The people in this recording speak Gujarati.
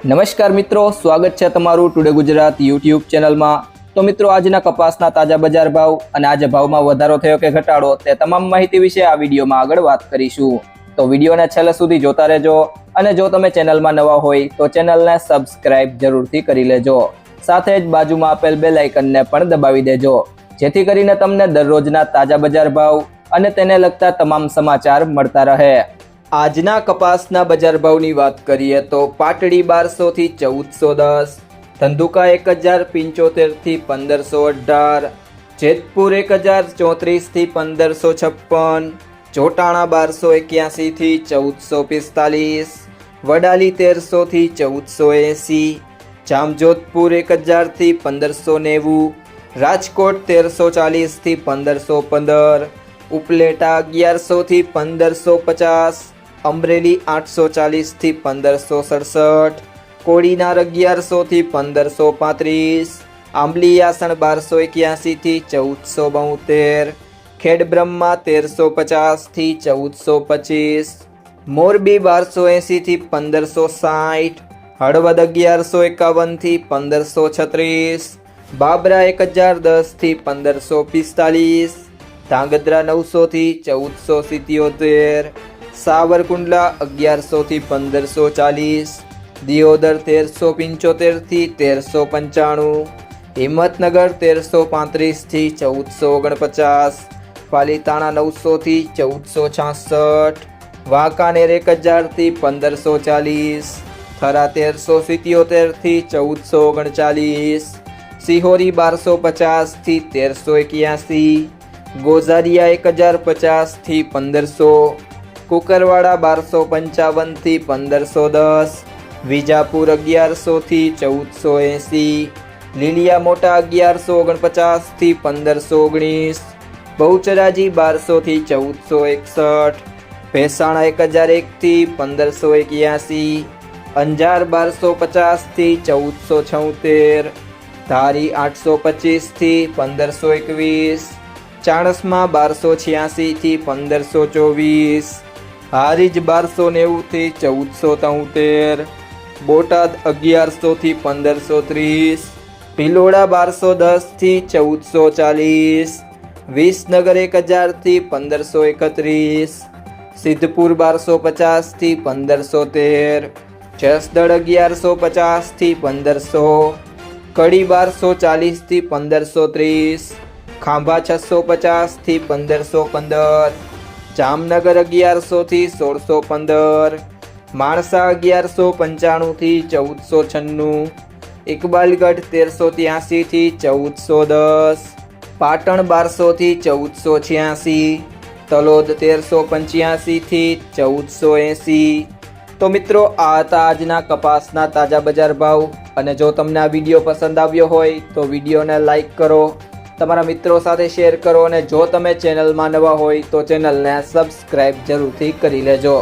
નમસ્કાર મિત્રો, સ્વાગત છે તમારું ટુડે ગુજરાત યુટ્યુબ ચેનલમાં। તો મિત્રો, આજના કપાસના તાજા બજાર ભાવ અને આજે ભાવમાં વધારો થયો કે ઘટાડો તે તમામ માહિતી વિશે આ વિડીયોમાં આગળ વાત કરીશું। તો વિડીયોને છેલ્લે સુધી જોતા રહેજો અને જો તમે ચેનલમાં નવા હોય તો ચેનલને સબસ્ક્રાઇબ જરૂરથી કરી લેજો। સાથે જ બાજુમાં આપેલ બેલ આઇકનને પણ દબાવી દેજો, જેથી કરીને તમને દરરોજના તાજા બજાર ભાવ અને તેને લગતા તમામ સમાચાર મળતા રહે। આજના કપાસના બજાર ભાવની વાત કરીએ તો પાટડી 1200 થી 1410, ધંધુકા 1075 થી 1518, જેતપુર 1034 થી 1556, જોટાણા 1281 થી 1445, વડાલી 1300 થી 1480, જામજોધપુર 1000 થી 1590, રાજકોટ 1340 થી 1515, ઉપલેટા 1100 થી 1550, અમરેલી 840 થી 1567, કોડીનાર 1100 થી 1535, આંબલીયાસણ 1281 થી 1472, ખેડબ્રહ્મા 1350 થી 1425, મોરબી 1280 થી 1560, હળવદ 1151 થી 1536, બાબરા 1010 થી 1545, ધાંગધ્રા 900 થી 1477, સાવરકુંડલા 1100 થી 1540, દિયોદર 1375 થી 1395, હિંમતનગર 1335 થી 1449, પાલીતાણા 900 થી 1466, વાંકાનેર 1000 થી 1540, થરા 1377 થી 1439, સિહોરી 1250 થી 1381, ગોઝારિયા 1050 થી 1500, કુકરવાડા 1255 થી 1510, વિજાપુર 1100 થી 1480, લીલિયા મોટા 1149 થી 1519, બહુચરાજી 1200 થી 1461, ભેસાણા 1001 થી 1581, અંજાર 1250 થી 1476, ધારી 825 થી 1521, ચાણસ્મા 1286 થી 1524, હારીજ 1290 થી 1473, બોટાદ 1100 થી 1530, ભિલોડા 1210 થી 1440, વિસનગર 1000 થી 1531, સિદ્ધપુર 1250 થી 1513, જસદણ 1150 થી 1500, કડી 1240 થી 1530, ખાંભા 650 થી 1515, જામનગર 1100 થી 1615, માણસા 1195 થી 1496, ઇકબાલગઢ 1383 થી 1410, પાટણ 1200 થી 1486, તલોદ 1385 થી 1480। તો મિત્રો, આ હતા આજના કપાસના તાજા બજાર ભાવ। અને જો તમને આ વિડીયો પસંદ આવ્યો હોય તો વિડીયોને લાઈક કરો, તમારા મિત્રો સાથે શેર કરો અને જો તમે ચેનલમાં નવા હોય તો ચેનલને સબસ્ક્રાઇબ જરૂરથી કરી લેજો।